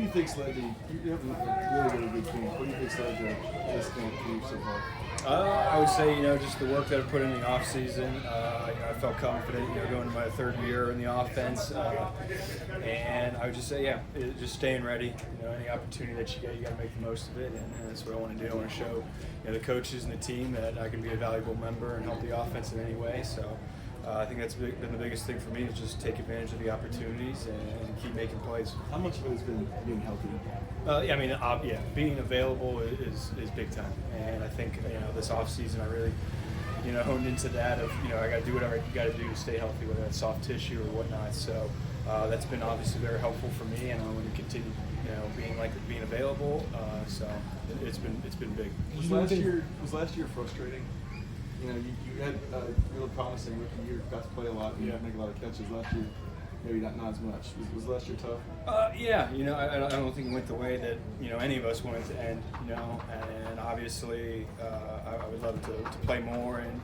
you think's led to you have a really good team? What do you think's led to this kind of team so far? I would say, just the work that I put in the off season. I felt confident, going into my third year in the offense, and I would just say, just staying ready. Any opportunity that you get, you got to make the most of it, and that's what I want to do. I want to show, the coaches and the team that I can be a valuable member and help the offense in any way. So. I think that's been the biggest thing for me is just take advantage of the opportunities and keep making plays. How much of it has been being healthy? Being available is big time, and I think this off season I really honed into that of I got to do whatever you got to do to stay healthy, whether that's soft tissue or whatnot. So that's been obviously very helpful for me, and I want to continue being available. So it's been big. Was last year frustrating? You had a real promising rookie year, got to play a lot, and make a lot of catches. Last year, maybe not as much. Was last year tough? I don't think it went the way that any of us wanted to end. And obviously I would love to play more, and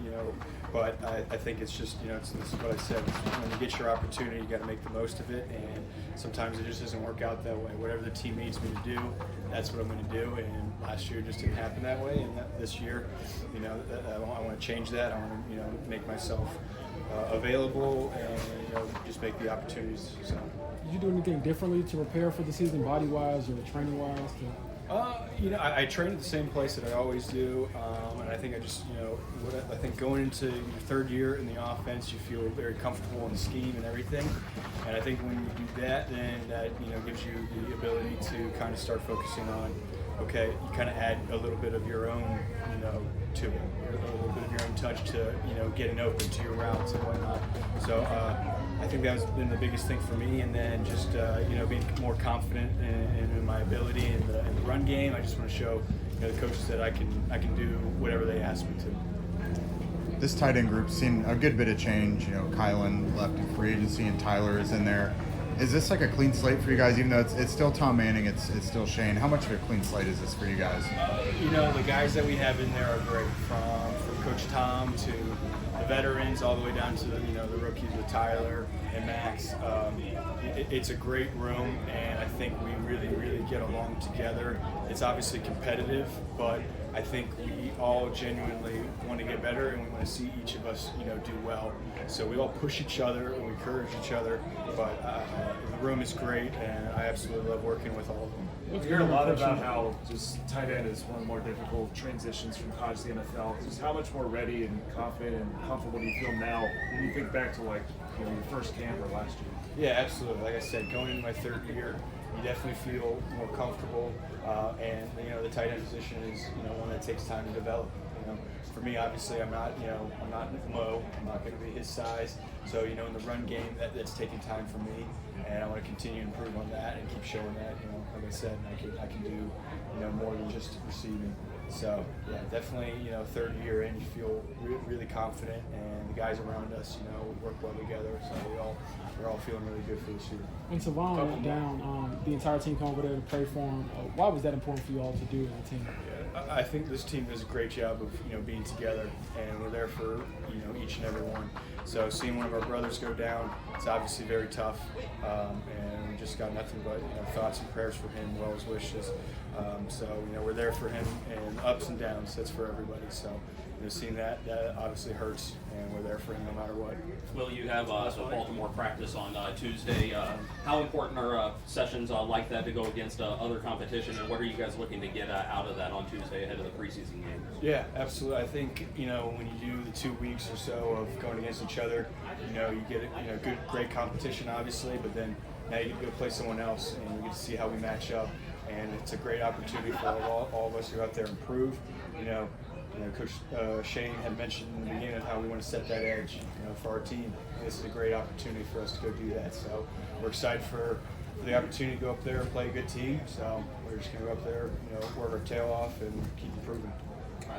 but I think it's just this is what I said. When you get your opportunity, you got to make the most of it, and sometimes it just doesn't work out that way. Whatever the team needs me to do, that's what I'm going to do. And last year just didn't happen that way, and this year, I want to change that. I want to make myself available and just make the opportunities. So. Did you do anything differently to prepare for the season, body-wise or training-wise? I train at the same place that I always do, and I think I think going into your third year in the offense, you feel very comfortable in the scheme and everything, and I think when you do that, then that gives you the ability to kind of start focusing on, okay, you kind of add a little bit of your own, to it, a little bit of your own touch to, getting open to your routes and whatnot. So I think that's been the biggest thing for me, and then just being more confident in my ability in the run game. I just want to show the coaches that I can do whatever they ask me to. This tight end group's seen a good bit of change. Kylan left in free agency, and Tyler is in there. Is this like a clean slate for you guys? Even though it's still Tom Manning, it's still Shane. How much of a clean slate is this for you guys? The guys that we have in there are great, from Coach Tom to the veterans, all the way down to the rookies with Tyler and Max. It's a great room, and I think we really get along together. It's obviously competitive, but I think we all genuinely want to get better, and we want to see each of us do well. So we all push each other and we encourage each other. But the room is great, and I absolutely love working with all of them. We've heard a lot about how just tight end is one of the more difficult transitions from college to the NFL. Just how much more ready and confident and comfortable do you feel now when you think back to your first camp or last year? Yeah, absolutely. Like I said, going into my third year, you definitely feel more comfortable, and the tight end position is one that takes time to develop. For me, obviously, I'm not Mo. I'm not going to be his size. So in the run game, that's taking time for me, and I want to continue to improve on that and keep showing that. Like I said, I can do more than just receiving. So yeah, definitely third year in, you feel really confident, and the guys around us work well together. So we're all feeling really good for this year. When Savon went down, the entire team came over there to pray for him. Why was that important for you all to do as a team? I think this team does a great job of being together, and we're there for each and every one. So seeing one of our brothers go down, it's obviously very tough, and we just got nothing but thoughts and prayers for him, well as wishes. So we're there for him, and ups and downs. That's for everybody. So seeing that obviously hurts, and we're there for him no matter what. Will you have Baltimore practice on Tuesday? How important are sessions like that to go against other competition, and what are you guys looking to get out of that on Tuesday ahead of the preseason game? Yeah, absolutely. I think when you do the 2 weeks or so of going against each other, you get great competition, obviously, but then now you get to go play someone else, and we get to see how we match up, and it's a great opportunity for all of us who are out there to improve. Coach Shane had mentioned in the beginning of how we want to set that edge, for our team. This is a great opportunity for us to go do that. So we're excited for the opportunity to go up there and play a good team. So we're just going to go up there, work our tail off and keep improving.